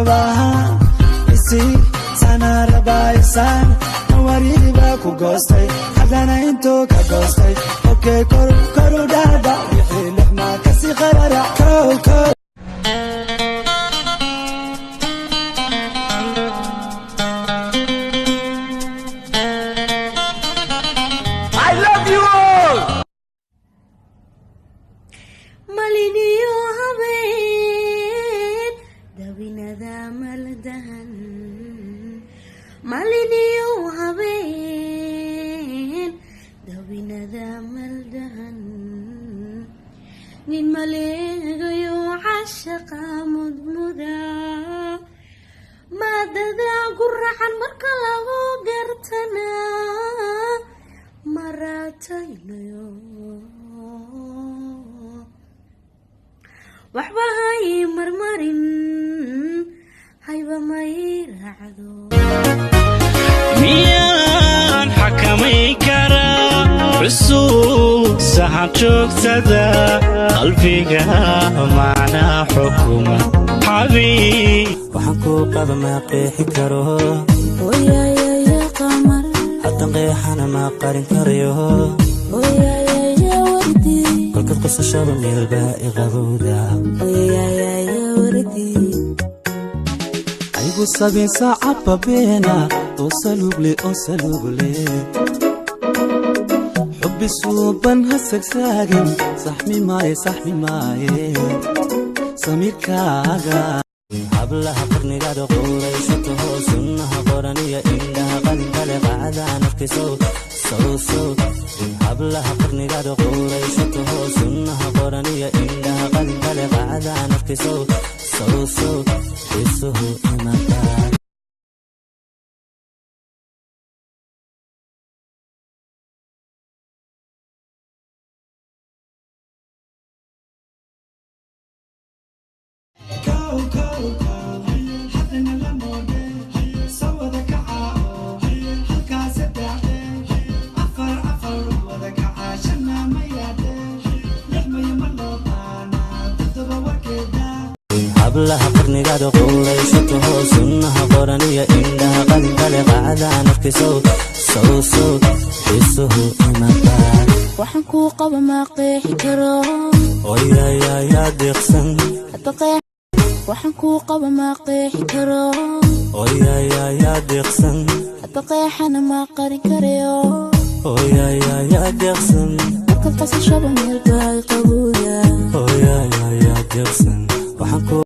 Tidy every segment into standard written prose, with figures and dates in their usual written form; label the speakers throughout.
Speaker 1: rabaha isi sana rabaysan wariba ku goostay hadana into ka goostay okay koru dada wixii lixma kasi qarara kow
Speaker 2: maliniyo habeen dawinada maldahan maliniyo habeen dawinada maldahan nin maleegayo cashaqa mudmuda madada guracan marka lagu gartana marataynayo waxba hay marmarin hayba may raacdo
Speaker 3: miyaan xakamay karaa cusub saxan joogtada qalbiga macnaa xukuma xabiib
Speaker 4: waxaan ku qaba ma qeexi karo
Speaker 2: hooyaya qamar
Speaker 4: haddan qeexana ma qarin karayo
Speaker 2: hooyaya wardi
Speaker 4: kolkad qosashada meelba iqabowda
Speaker 2: hooyaya wardi
Speaker 4: aygu sabin saacad babeena oo saluugle xubbi suuban ha sagsaagin saxmi maaye samiirkaaga hablaha qarnigaada qowlaysato sunnaha qoran iyo indhaha qalinkale qacdaan afkisow hablaha qarnigaada qowlaysato sunnaha qoran iyo indhaha qalinkale qacdaan afkisow isuhu imataa hablaha qarnigaada qowlaysato sunnaha qoran iyo indhaha qalinkale qacdaan afkisow isuhu imataa
Speaker 2: waxaan ku qaba ma qeexi karo
Speaker 4: oyaya deeqsan
Speaker 2: waxaan ku qaba ma qeexi karo
Speaker 4: oyaya deeqsan
Speaker 2: hadda qeexana ma qarin karayo
Speaker 4: oyaya deeqsan
Speaker 2: marka qasashada meelba qabuuda
Speaker 4: oyaya deeqsan waxaan ku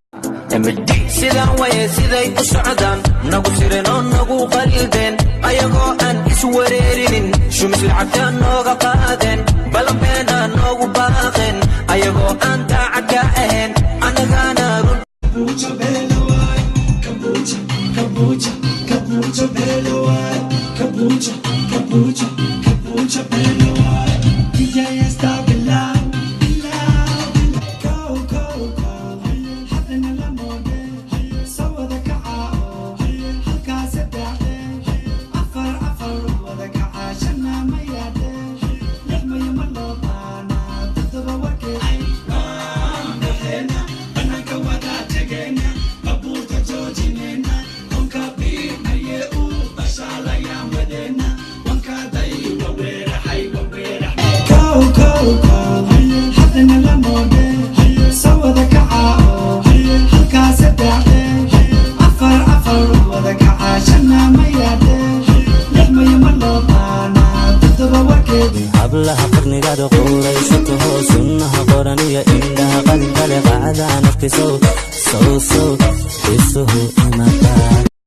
Speaker 5: sidaan waye siday u socdaan nagu siren oo nagu qalildeen ayagoo aan iswareerinin shumis lacagtaan nooga qaadeen balanbeen aan noogu baaqeen ayagoo aan daacad ka ahayn annagaana run
Speaker 4: hablaha qarnigaada qowlaysato sunnaha qoran iyo indhaha qalinkale qacdaan afkisow isuhu imataa